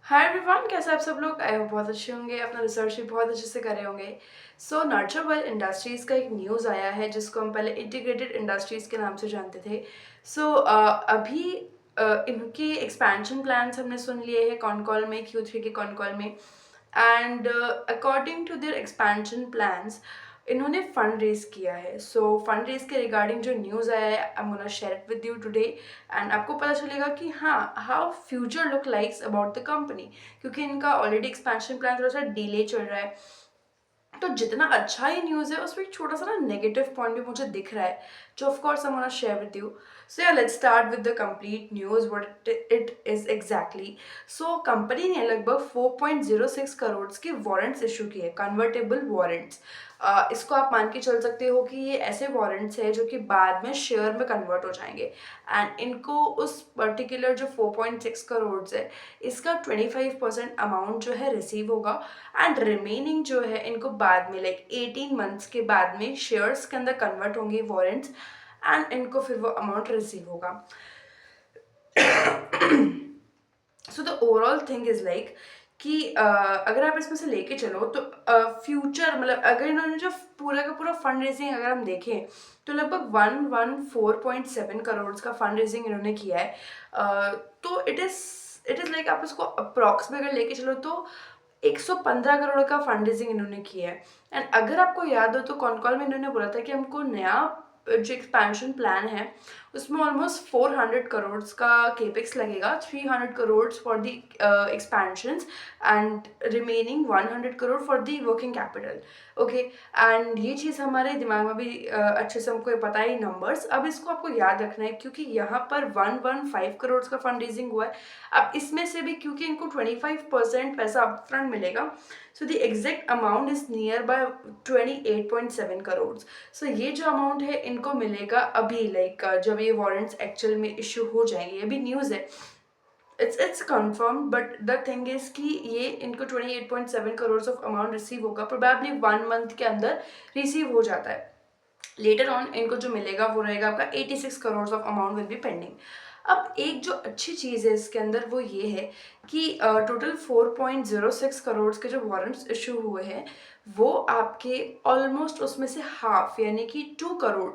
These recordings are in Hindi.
हाय एवरीवन, कैसे आप सब लोग? आई होप बहुत अच्छे होंगे, अपना रिसर्च भी बहुत अच्छे से कर रहे होंगे। सो नर्चर वर्ल्ड इंडस्ट्रीज़ का एक न्यूज़ आया है जिसको हम पहले इंटीग्रेटेड इंडस्ट्रीज़ के नाम से जानते थे। अभी इनके एक्सपेंशन प्लान्स हमने सुन लिए हैं कॉनकॉल में, Q3 के कॉनकॉल में। And according to their expansion plans इन्होंने फंड रेज किया है। सो फंड रेज के रिगार्डिंग जो न्यूज़ आया है, I am gonna share it with you today. And आपको पता चलेगा कि हाँ, how future look likes about the company, क्योंकि इनका ऑलरेडी एक्सपेंशन प्लान थोड़ा सा डिले चल रहा है। तो जितना अच्छा ही न्यूज़ है उसमें एक छोटा सा ना नेगेटिव पॉइंट भी मुझे दिख रहा है, जो of course I want to share with you. So या let's start with the complete news what it is exactly. So company ने लगभग 4.06 करोड़ के वारंट्स इशू किए, कन्वर्टेबल वारंट्स। इसको आप मान के चल सकते हो कि ये ऐसे वारंट्स है जो कि बाद में शेयर में कन्वर्ट हो जाएंगे। एंड इनको उस पर्टिकुलर जो 4.6 करोड़ है, इसका 25% अमाउंट जो है रिसीव होगा। एंड रिमेनिंग जो है इनको बाद में लाइक 18 मंथ्स के बाद में शेयर्स के अंदर कन्वर्ट होंगे वारंट्स। एंड इनको फिर वो अमाउंट रिसीव होगा। So the overall thing is like कि अगर आप इसमें से लेके चलो तो फ्यूचर मतलब अगर इन्होंने जो पूरा का पूरा फंड रेजिंग अगर हम देखें तो लगभग 114.7 करोड़ का फंड रेजिंग इन्होंने किया है। तो इट इज़ लाइक आप इसको अप्रॉक्स में अगर लेके चलो तो 115 करोड़ का फंड रेजिंग इन्होंने किया है। एंड अगर आपको याद हो तो कॉनकॉल में इन्होंने बोला था कि हमको नया जो एक्सपेंशन प्लान है उसमें ऑलमोस्ट 400 करोड़ का केपेक्स लगेगा, 300 crore for the expansions and remaining 100 crore for the working capital. Okay, and ये चीज़ हमारे दिमाग में भी अच्छे से हमको पता है नंबर्स। अब इसको आपको याद रखना है क्योंकि यहाँ पर 115 करोड़ का फंड रेजिंग हुआ है। अब इसमें से भी क्योंकि इनको 25% पैसा अपफ्रंट मिलेगा, so the exact amount is near by 28.7 crore. So ये जो अमाउंट है इनको मिलेगा अभी लाइक जब ये वारंट्स एक्चुअल में इशू हो जाएंगे। अभी न्यूज़ है, it's confirm, but the thing is कि ये इनको 28.7 करोड़ ऑफ अमाउंट रिसीव होगा, प्रोबेबली 1 मंथ के अंदर रिसीव हो जाता है। लेटर ऑन इनको जो मिलेगा वो रहेगा आपका 86 crore of amount will be pending. अब एक जो अच्छी चीज़ है इसके अंदर वो ये है कि टोटल 4.06 करोड़ के जो वारंट्स इशू हुए हैं वो आपके ऑलमोस्ट उसमें से हाफ यानी कि 2 करोड़,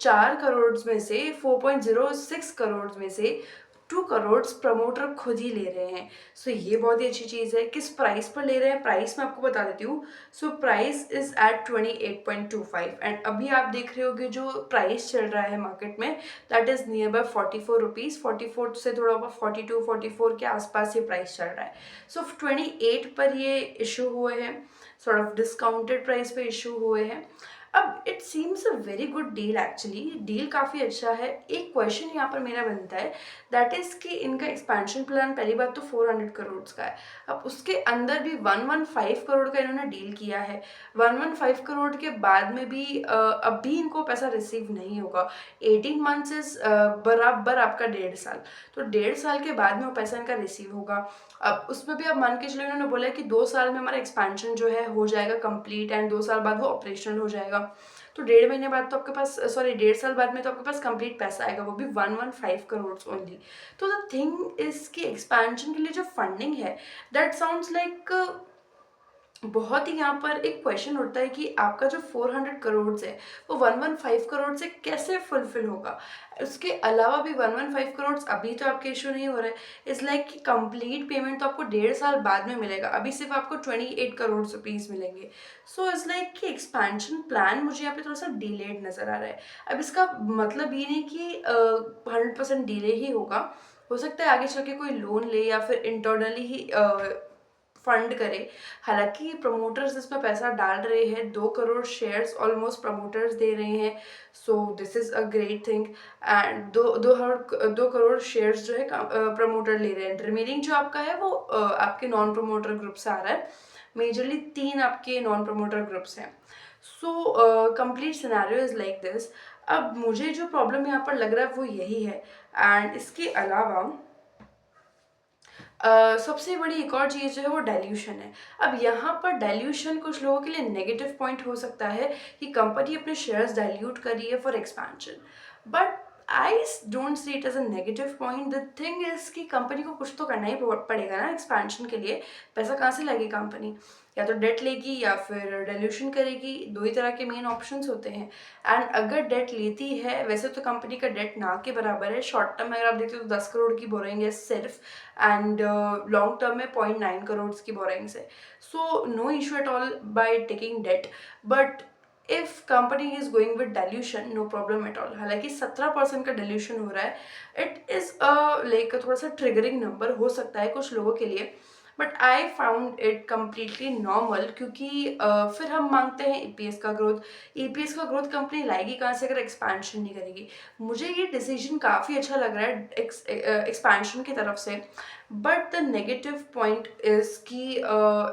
4 करोड़ में से 4.06 करोड़ में से 2 करोड़ प्रमोटर खुद ही ले रहे हैं। सो ये बहुत ही अच्छी चीज़ है। किस प्राइस पर ले रहे हैं, प्राइस मैं आपको बता देती हूँ। So price is at 28.25 and अभी आप देख रहे होगे जो प्राइस चल रहा है मार्केट में that is near bye 44 rupees, 44 से थोड़ा ऊपर 42-44 के आसपास ये प्राइस चल रहा है। सो 28 पर ये इशू हुए हैं, सॉर्ट ऑफ डिस्काउंटेड प्राइस पे इशू हुए हैं। अब it seems a very good deal, actually deal काफ़ी अच्छा है। एक क्वेश्चन यहाँ पर मेरा बनता है दैट इज़ कि इनका एक्सपेंशन प्लान पहली बात तो 400 करोड़ का है। अब उसके अंदर भी 115 करोड़ का इन्होंने डील किया है। 115 करोड़ के बाद में भी अभी इनको पैसा रिसीव नहीं होगा। 18 मंथ्स इज बराबर आपका 1.5 साल, तो 1.5 साल के बाद में वो पैसा इनका रिसीव होगा। अब उसमें भी आप मान के चलो, इन्होंने बोला है कि 2 साल में हमारा एक्सपेंशन जो है हो जाएगा कंप्लीट एंड 2 साल बाद वो ऑपरेशनल हो जाएगा। तो 1.5 महीने बाद तो आपके पास, सॉरी 1.5 साल बाद में तो आपके पास कंप्लीट पैसा आएगा, वो भी 115 करोड़ ओनली। तो द थिंग इज कि एक्सपेंशन के लिए जो फंडिंग है दैट साउंड्स लाइक बहुत ही। यहाँ पर एक क्वेश्चन उठता है कि आपका जो 400 करोड़ है वो 115 करोड़ से कैसे फुलफिल होगा। उसके अलावा भी 115 करोड़ अभी तो आपके इशू नहीं हो रहा है। इट्स लाइक कि कंप्लीट पेमेंट तो आपको 1.5 साल बाद में मिलेगा, अभी सिर्फ आपको 28 करोड़ रुपीज़ मिलेंगे। सो इट्स लाइक कि एक्सपेंशन प्लान मुझे यहाँ पे थोड़ा सा डिलेड नज़र आ रहा है। अब इसका मतलब ये नहीं कि 100% डिले ही होगा, हो सकता है आगे चल के कोई लोन ले या फिर इंटरनली ही फंड करे। हालांकि प्रमोटर्स इसमें पैसा डाल रहे हैं, 2 करोड़ शेयर्स ऑलमोस्ट प्रमोटर्स दे रहे हैं। So this is a great thing. And 2 crore shares जो है प्रमोटर ले रहे हैं। रिमेनिंग जो आपका है वो आपके नॉन प्रमोटर ग्रुप से आ रहा है। मेजरली 3 आपके नॉन प्रमोटर ग्रुप्स हैं। So complete scenario is like this. अब मुझे जो प्रॉब्लम यहाँ पर लग रहा है वो यही है। एंड इसके अलावा सबसे बड़ी एक और चीज़ जो है वो डाइल्यूशन है। अब यहाँ पर डाइल्यूशन कुछ लोगों के लिए नेगेटिव पॉइंट हो सकता है कि कंपनी अपने शेयर्स डाइल्यूट कर रही है for expansion, but I don't see it as a negative point. The thing is कि कंपनी को कुछ तो करना ही पड़ेगा ना एक्सपेंशन के लिए। पैसा कहाँ से लाएगी कंपनी? या तो डेट लेगी या फिर डिल्यूशन करेगी। दो ही तरह के मेन ऑप्शंस होते हैं। एंड अगर डेट लेती है, वैसे तो कंपनी का डेट ना के बराबर है। शॉर्ट टर्म में अगर आप देखते हो तो 10 करोड़ की बोरिंग है सिर्फ, एंड लॉन्ग टर्म में 0.9 करोड़ की बोरिंग है। So no issue at all by taking debt. But if company is going with dilution, no problem at all. हालांकि 17% का डाइल्यूशन हो रहा है, इट इज लाइक थोड़ा सा ट्रिगरिंग नंबर हो सकता है कुछ लोगों के लिए, but I found it completely normal. क्योंकि फिर हम मांगते हैं ईपीएस का ग्रोथ। ईपीएस का ग्रोथ कंपनी लाएगी कहाँ से अगर एक्सपेंशन नहीं करेगी? मुझे ये डिसीजन काफ़ी अच्छा लग रहा है एक्सपेंशन की तरफ से। But the negative point is कि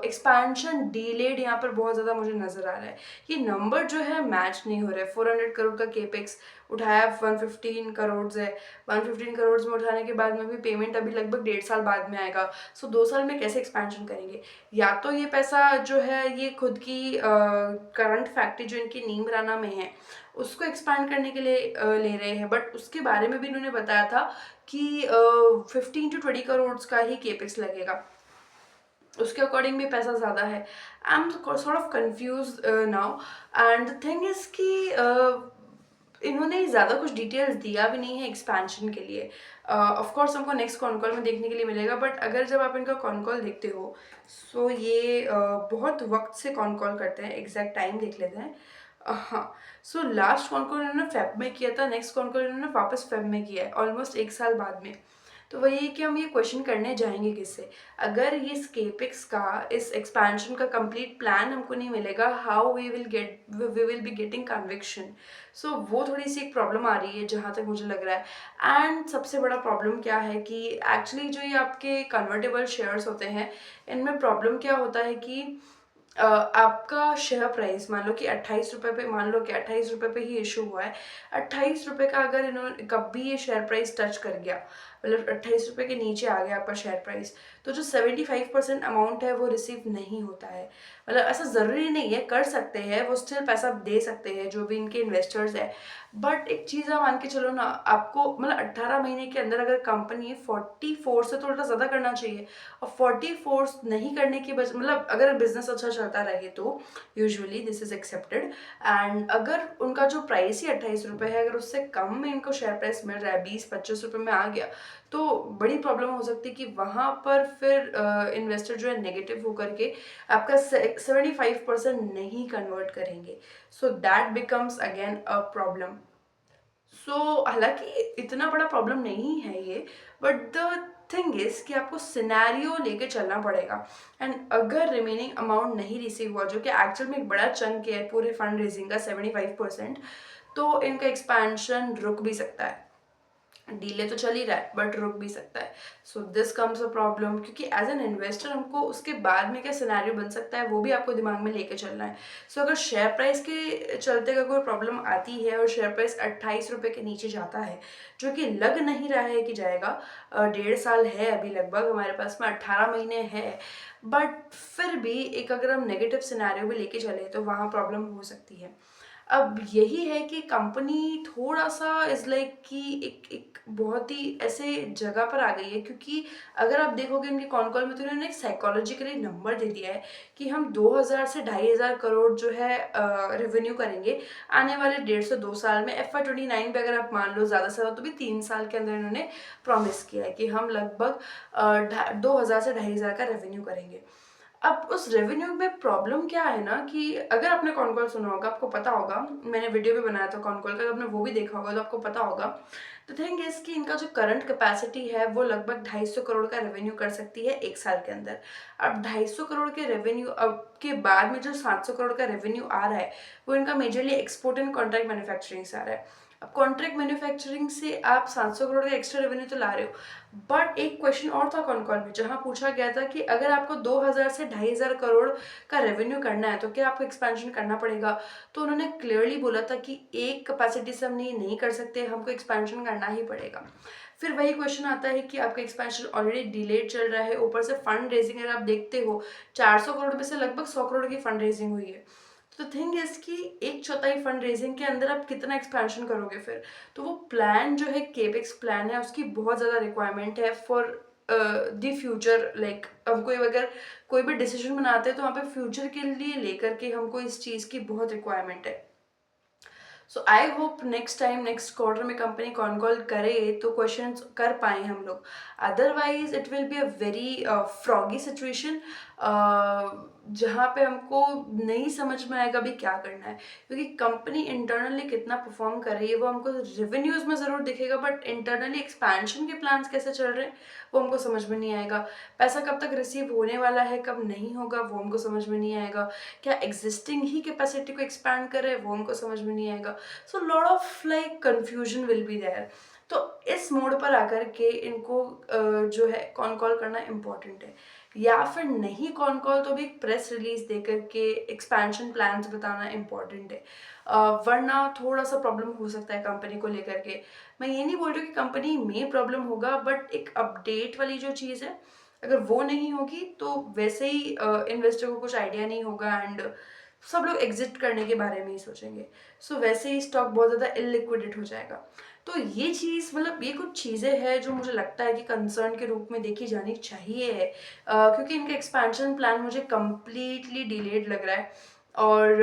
एक्सपेंशन डिलेड यहाँ पर बहुत ज़्यादा मुझे नज़र आ रहा है। ये नंबर जो है मैच नहीं हो रहा है। 400 करोड़ का केपेक्स उठाया, 115 करोड़ है। 115 करोड़ में उठाने के बाद में भी पेमेंट अभी लगभग 1.5 साल बाद में आएगा। सो 2 साल में कैसे एक्सपेंशन करेंगे? या तो ये पैसा जो है ये खुद की करंट फैक्ट्री जो इनकी नीमराना में है उसको एक्सपैंड करने के लिए ले रहे हैं। बट उसके बारे में भी इन्होंने बताया था कि 15 to 20 करोड़ का ही केपेक्स लगेगा। उसके अकॉर्डिंग भी पैसा ज़्यादा है। I M sort of confuse now. And the thing is कि इन्होंने ज़्यादा कुछ डिटेल्स दिया भी नहीं है एक्सपेंशन के लिए। ऑफ कोर्स हमको नेक्स्ट कॉन कॉल में देखने के लिए मिलेगा, बट अगर जब आप इनका कॉन कॉल देखते हो सो ये बहुत वक्त से कॉन कॉल करते हैं। एग्जैक्ट टाइम देख लेते हैं। हाँ, सो लास्ट कॉन कॉल इन्होंने फेब में किया था, नेक्स्ट कॉन कॉल इन्होंने वापस फेब में किया है, ऑलमोस्ट 1 साल बाद में। तो वही है कि हम ये क्वेश्चन करने जाएंगे किससे? अगर ये स्केपिक्स का इस एक्सपेंशन का कंप्लीट प्लान हमको नहीं मिलेगा, how we will be getting conviction? So वो थोड़ी सी एक प्रॉब्लम आ रही है जहाँ तक मुझे लग रहा है। एंड सबसे बड़ा प्रॉब्लम क्या है कि एक्चुअली जो ये आपके कन्वर्टेबल शेयर्स होते हैं, इनमें प्रॉब्लम क्या होता है कि आपका शेयर प्राइस मान लो कि 28 रुपये पे, मान लो कि 28 रुपये पे ही इशू हुआ है। 28 रुपये का अगर इन्होंने कभी ये शेयर प्राइस टच कर गया, मतलब 28 रुपये के नीचे आ गया आपका शेयर प्राइस, तो जो 75% अमाउंट है वो रिसीव नहीं होता है। मतलब ऐसा ज़रूरी नहीं है, कर सकते हैं वो, स्टिल पैसा दे सकते हैं जो भी इनके इन्वेस्टर्स है। बट एक चीज़ आप मान के चलो ना, आपको मतलब 18 महीने के अंदर अगर कंपनी 44 से थोड़ा ज़्यादा करना चाहिए, और 44 नहीं करने की वजह, मतलब अगर बिजनेस अच्छा चलता रहे तो usually this is accepted. And अगर उनका जो प्राइस ही 28 रुपये है, अगर उससे कम में इनको शेयर प्राइस मिल रहा है, 20-25 रुपये में आ गया, तो बड़ी प्रॉब्लम हो सकती है कि वहाँ पर फिर इन्वेस्टर जो है नेगेटिव होकर के आपका 75% नहीं कन्वर्ट करेंगे। So that becomes again a problem. So हालांकि इतना बड़ा प्रॉब्लम नहीं है ये, बट द थिंग इज कि आपको सिनेरियो लेके चलना पड़ेगा। एंड अगर रिमेनिंग अमाउंट नहीं रिसीव हुआ, जो कि एक्चुअल में एक बड़ा चंक है पूरे फंड रेजिंग का 75%, तो इनका एक्सपेंशन रुक भी सकता है। डीले तो चल ही रहा है बट रुक भी सकता है। So this comes a problem, क्योंकि एज एन इन्वेस्टर हमको उसके बाद में क्या सिनेरियो बन सकता है वो भी आपको दिमाग में लेके चलना है। सो अगर शेयर प्राइस के चलते का कोई प्रॉब्लम आती है और शेयर प्राइस 28 रुपये के नीचे जाता है, जो कि लग नहीं रहा है कि जाएगा, 1.5 साल है अभी लगभग हमारे पास में, 18 महीने है, बट फिर भी एक अगर हम नेगेटिव सिनेरियो भी लेके चले तो वहाँ प्रॉब्लम हो सकती है। अब यही है कि कंपनी थोड़ा सा इज लाइक कि एक बहुत ही ऐसे जगह पर आ गई है। क्योंकि अगर आप देखोगे उनके कॉन कॉल में तो उन्होंने एक साइकोलॉजिकली नंबर दे दिया है कि हम 2000 से 2500 करोड़ जो है रेवेन्यू करेंगे आने वाले 1.5 से 2 साल में। FY 29 पे अगर आप मान लो ज़्यादा से ज़्यादा तो भी 3 साल के अंदर इन्होंने प्रॉमिस किया है कि हम लगभग 2000 से 2500 का रेवेन्यू करेंगे। अब उस रेवेन्यू में प्रॉब्लम क्या है ना कि अगर आपने कॉन कॉल सुना होगा आपको पता होगा, मैंने वीडियो भी बनाया था कॉन कॉल का, आपने वो भी देखा होगा तो आपको पता होगा। तो थिंग इज कि इनका जो करंट कैपेसिटी है वो लगभग 250 करोड़ का रेवेन्यू कर सकती है 1 साल के अंदर। अब 250 करोड़ के रेवेन्यू अब के बाद में जो 700 करोड़ का रेवेन्यू आ रहा है वो इनका majorly export and contract manufacturing से आ रहा है। अब कॉन्ट्रैक्ट मैन्युफैक्चरिंग से आप 700 करोड़ का एक्स्ट्रा रेवेन्यू तो ला रहे हो, बट एक क्वेश्चन और था कॉन कॉल में जहां पूछा गया था कि अगर आपको 2000 से 2500 करोड़ का रेवेन्यू करना है तो क्या आपको एक्सपेंशन करना पड़ेगा? तो उन्होंने क्लियरली बोला था कि एक कैपेसिटी से हम ये नहीं कर सकते, हमको एक्सपेंशन करना ही पड़ेगा। फिर वही क्वेश्चन आता है कि आपका एक्सपेंशन ऑलरेडी डिलेड चल रहा है, ऊपर से फंड रेजिंग अगर आप देखते हो 400 करोड़ में से लगभग 100 करोड़ की फंड रेजिंग हुई है। सो द थिंग इज कि एक चौथाई फंड रेजिंग के अंदर आप कितना एक्सपेंशन करोगे फिर, तो वो प्लान जो है केपेक्स प्लान है उसकी बहुत ज़्यादा रिक्वायरमेंट है फॉर द फ्यूचर। लाइक हम कोई अगर कोई भी डिसीजन बनाते हैं तो वहाँ पे फ्यूचर के लिए लेकर के हमको इस चीज़ की बहुत रिक्वायरमेंट है। So I hope next time next quarter में कंपनी कॉन कॉल करे तो क्वेश्चन कर पाए हम लोग। Otherwise it will be a very फ्रॉगी सिचुएशन जहाँ पे हमको नहीं समझ में आएगा भी क्या करना है, क्योंकि कंपनी इंटरनली कितना परफॉर्म कर रही है वो हमको रेवेन्यूज में ज़रूर दिखेगा, बट इंटरनली एक्सपेंशन के प्लान्स कैसे चल रहे हैं वो हमको समझ में नहीं आएगा। पैसा कब तक रिसीव होने वाला है कब नहीं होगा वो हमको समझ में नहीं आएगा। क्या एग्जिस्टिंग ही कैपेसिटी को एक्सपैंड कर रहे हैं वो हमको समझ में नहीं आएगा। So lot of like confusion will be there. तो इस मोड पर आकर के इनको जो है कॉन कॉल करना इम्पोर्टेंट है, या फिर नहीं कॉन कॉल तो भी एक प्रेस रिलीज देकर के एक्सपेंशन प्लान्स बताना इम्पोर्टेंट है। वरना थोड़ा सा प्रॉब्लम हो सकता है कंपनी को लेकर के। मैं ये नहीं बोल रही हूँ कि कंपनी में प्रॉब्लम होगा, बट एक अपडेट वाली जो चीज़ है अगर वो नहीं होगी तो वैसे ही इन्वेस्टर को कुछ आइडिया नहीं होगा एंड सब लोग एग्जिट करने के बारे में ही सोचेंगे। सो वैसे ही स्टॉक बहुत ज़्यादा इलिक्विडेट हो जाएगा। तो ये चीज़ मतलब ये कुछ चीज़ें हैं जो मुझे लगता है कि कंसर्न के रूप में देखी जानी चाहिए है, क्योंकि इनका एक्सपेंशन प्लान मुझे कम्प्लीटली डिलेड लग रहा है। और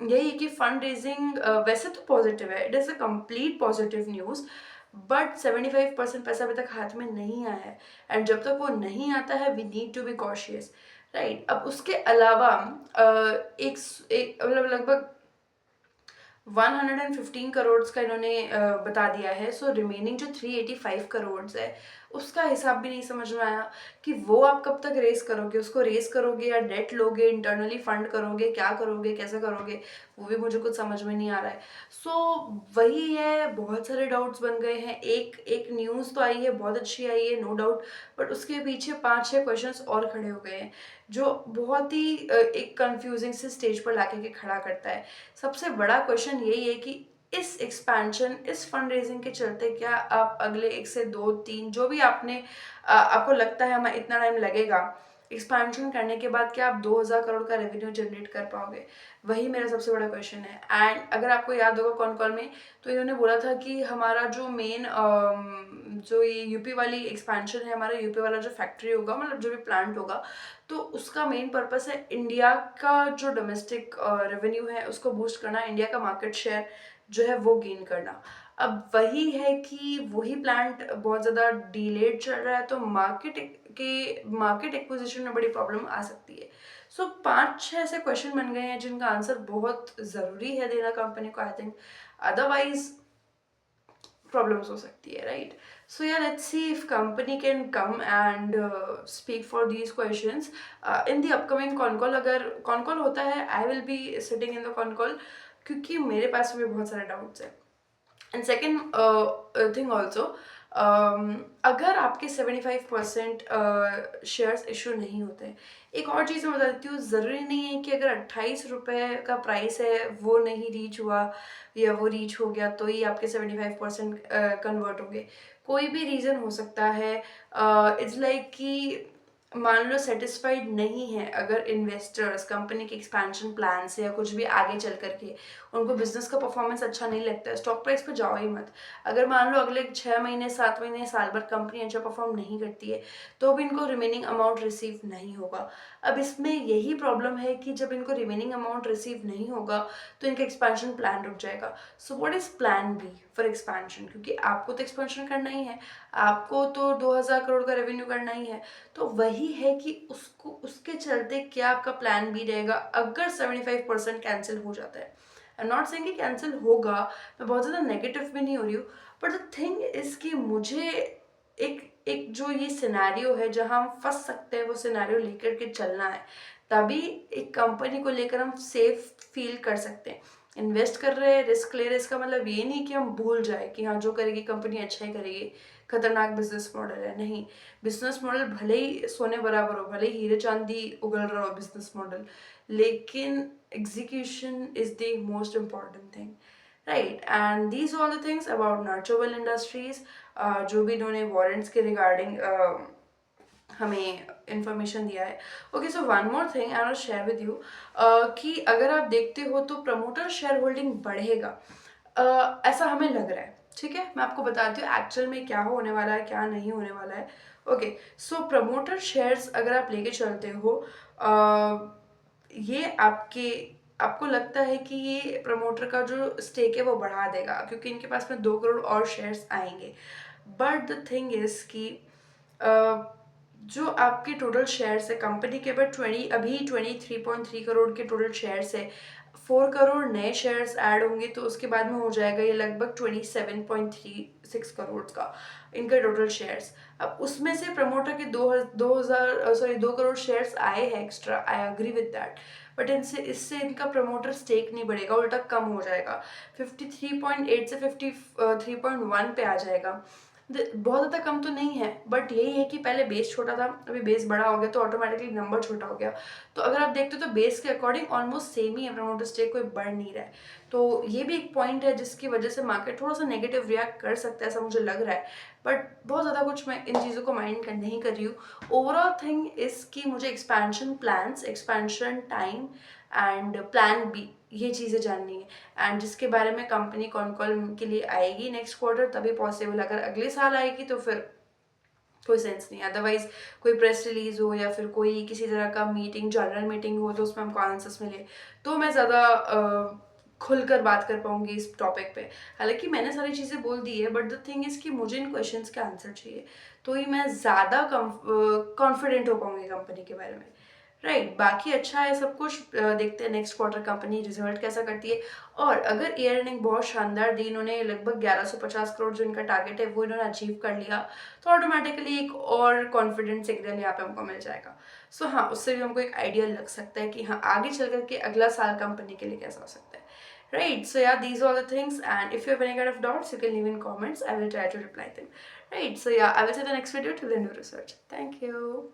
यही है कि फंड रेजिंग वैसे तो पॉजिटिव है, it is a complete positive news, but 75% पैसा अभी तक हाथ में नहीं आया है एंड जब तक वो नहीं आता है we need to be cautious, right. अब उसके अलावा एक मतलब लगभग 115 करोड़ का इन्होंने बता दिया है। सो रिमेनिंग जो 385 करोड़ है उसका हिसाब भी नहीं समझ में आया कि वो आप कब तक रेस करोगे, उसको रेस करोगे या डेट लोगे, इंटरनली फंड करोगे, क्या करोगे, कैसे करोगे, वो भी मुझे कुछ समझ में नहीं आ रहा है। सो वही है, बहुत सारे डाउट्स बन गए हैं। एक एक न्यूज़ तो आई है बहुत अच्छी आई है नो डाउट, बट उसके पीछे 5-6 क्वेश्चंस और खड़े हो गए हैं जो बहुत ही एक कंफ्यूजिंग से स्टेज पर लाके के खड़ा करता है। सबसे बड़ा क्वेश्चन यही है कि इस एक्सपेंशन इस फंड रेजिंग के चलते क्या आप अगले 1 से 2-3 जो भी आपको लगता है हमें इतना टाइम लगेगा एक्सपेंशन करने के बाद, क्या आप 2000 करोड़ का रेवेन्यू जनरेट कर पाओगे? वही मेरा सबसे बड़ा क्वेश्चन है। एंड अगर आपको याद होगा कॉन कॉल में तो इन्होंने बोला था कि हमारा जो मेन जो ये यूपी वाली एक्सपेंशन है, हमारा यूपी वाला जो फैक्ट्री होगा मतलब जो भी प्लांट होगा, तो उसका मेन पर्पस है इंडिया का जो डोमेस्टिक रेवेन्यू है उसको बूस्ट करना, इंडिया का मार्केट शेयर जो है वो गेन करना। अब वही है कि वही प्लांट बहुत ज़्यादा डिलेड चल रहा है तो मार्केट एक्विजिशन में बड़ी प्रॉब्लम आ सकती है। सो 5-6 ऐसे क्वेश्चन बन गए हैं जिनका आंसर बहुत ज़रूरी है देना कंपनी को, आई थिंक। अदरवाइज प्रॉब्लम्स हो सकती है, राइट। सो या let's see if company can come and speak for these questions in the upcoming con call. अगर कॉन कॉल होता है I will be sitting in the con call, क्योंकि मेरे पास भी बहुत सारे डाउट्स हैं। एंड सेकेंड थिंग ऑल्सो, अगर आपके 75% शेयर्स इशू नहीं होते हैं, एक और चीज़ मैं बता देती हूँ, ज़रूरी नहीं है कि अगर 28 रुपये का प्राइस है वो नहीं रीच हुआ या वो रीच हो गया तो ही आपके 75% कन्वर्ट होंगे। कोई भी रीज़न हो सकता है। इट्स लाइक कि मान लो सेटिस्फाइड नहीं है अगर इन्वेस्टर्स कंपनी के एक्सपेंशन प्लान से या कुछ भी आगे चल करके उनको बिजनेस का परफॉर्मेंस अच्छा नहीं लगता है, स्टॉक प्राइस पे जाओ ही मत। अगर मान लो अगले 6 महीने 7 महीने साल भर कंपनी अच्छा परफॉर्म नहीं करती है तो भी इनको रिमेनिंग अमाउंट रिसीव नहीं होगा। अब इसमें यही प्रॉब्लम है कि जब इनको रिमेनिंग अमाउंट रिसीव नहीं होगा तो इनका एक्सपेंशन प्लान रुक जाएगा। So what is plan B for expansion, क्योंकि आपको तो एक्सपेंशन करना ही है, आपको तो 2000 करोड़ का रेवेन्यू करना ही है। तो वही है कि उसको उसके चलते क्या आपका प्लान बी रहेगा अगर 75% कैंसिल हो जाता है। आई एम नॉट सेइंग कि कैंसिल होगा, मैं बहुत ज़्यादा नेगेटिव भी नहीं हो रही हूँ, बट द थिंग इज कि मुझे एक एक जो ये सिनेरियो है जहाँ हम फंस सकते हैं वो सिनेरियो लेकर के चलना है, तभी एक कंपनी को लेकर हम सेफ फील कर सकते हैं। इन्वेस्ट कर रहे हैं, रिस्क ले रहे हैं, इसका मतलब ये नहीं कि हम भूल जाए कि हाँ जो करेगी कंपनी अच्छा ही करेगी, खतरनाक बिजनेस मॉडल है, नहीं। बिजनेस मॉडल भले ही सोने बराबर हो, भले ही हीरे चांदी उगल रहा हो बिजनेस मॉडल, लेकिन execution is the most important thing, right. And these all the things about Nurture Well Industries, जो भी इन्होंने वारंट्स के रिगार्डिंग हमें इंफॉर्मेशन दिया है। Okay, so one more thing I want to share with you कि अगर आप देखते हो तो प्रमोटर शेयर होल्डिंग बढ़ेगा, ऐसा हमें लग रहा है। ठीक है, मैं आपको बताती हूँ एक्चुअल में क्या होने वाला है, क्या नहीं होने वाला है। ओके, सो प्रमोटर शेयर्स अगर आप लेके चलते हो, ये आपको लगता है कि ये प्रमोटर का जो स्टेक है वो बढ़ा देगा क्योंकि इनके पास में 2 करोड़ और शेयर्स आएंगे। बट द थिंग इज कि जो आपके टोटल शेयर्स है कंपनी के, पर 23.3 के टोटल शेयर्स है, 4 करोड़ नए शेयर्स ऐड होंगे तो उसके बाद में हो जाएगा ये लगभग 27.36 करोड़ का इनका टोटल शेयर्स। अब उसमें से प्रमोटर के 2 करोड़ शेयर्स आए हैं extra, I agree with that, but इनसे इससे इनका प्रमोटर स्टेक नहीं बढ़ेगा, उल्टा कम हो जाएगा, 53.8 से 53.1 पे आ जाएगा। बहुत ज़्यादा कम तो नहीं है, बट यही है कि पहले बेस छोटा था, अभी बेस बड़ा हो गया तो ऑटोमेटिकली नंबर छोटा हो गया। तो अगर आप देखते हो तो बेस के अकॉर्डिंग ऑलमोस्ट सेम ही है, प्रमोटर स्टेक कोई बढ़ नहीं रहा है। तो ये भी एक पॉइंट है जिसकी वजह से मार्केट थोड़ा सा नेगेटिव रिएक्ट कर सकता है, ऐसा मुझे लग रहा है। बट बहुत ज़्यादा कुछ मैं इन चीज़ों को माइंड कर नहीं कर रही हूँ। ओवरऑल थिंग इस कि मुझे expansion plans, expansion time and plan B, ये चीज़ें जाननी है। एंड जिसके बारे में कंपनी कॉन कॉल के लिए आएगी नेक्स्ट क्वार्टर तभी पॉसिबल, अगर अगले साल आएगी तो फिर कोई सेंस नहीं। अदरवाइज कोई प्रेस रिलीज हो या फिर कोई किसी तरह का मीटिंग, जनरल मीटिंग हो तो उसमें हमको आंसर्स मिले तो मैं ज़्यादा खुलकर बात कर पाऊंगी इस टॉपिक पे। हालांकि मैंने सारी चीज़ें बोल दी है, बट द थिंग इज़ कि मुझे इन क्वेश्चंस के आंसर चाहिए, तो ही मैं ज़्यादा कॉन्फिडेंट हो पाऊंगी कंपनी के बारे में। राइट, बाकी अच्छा है सब कुछ। देखते हैं नेक्स्ट क्वार्टर कंपनी रिजल्ट कैसा करती है। और अगर ईयर एंडिंग बहुत शानदार दी, इन्होंने लगभग 1150 करोड़ जो इनका टारगेट है वो इन्होंने अचीव कर लिया, तो ऑटोमेटिकली एक और कॉन्फिडेंस सिग्नल यहाँ पे हमको मिल जाएगा। सो हाँ, उससे भी हमको एक आइडिया लग सकता है कि हाँ आगे चल करके अगला साल कंपनी के लिए कैसा हो सकता है। Right, so yeah, these are the things, and if you have any kind of doubts, you can leave in comments. I will try to reply them. Right, so yeah, I will see you in the next video. Till then, do research. Thank you.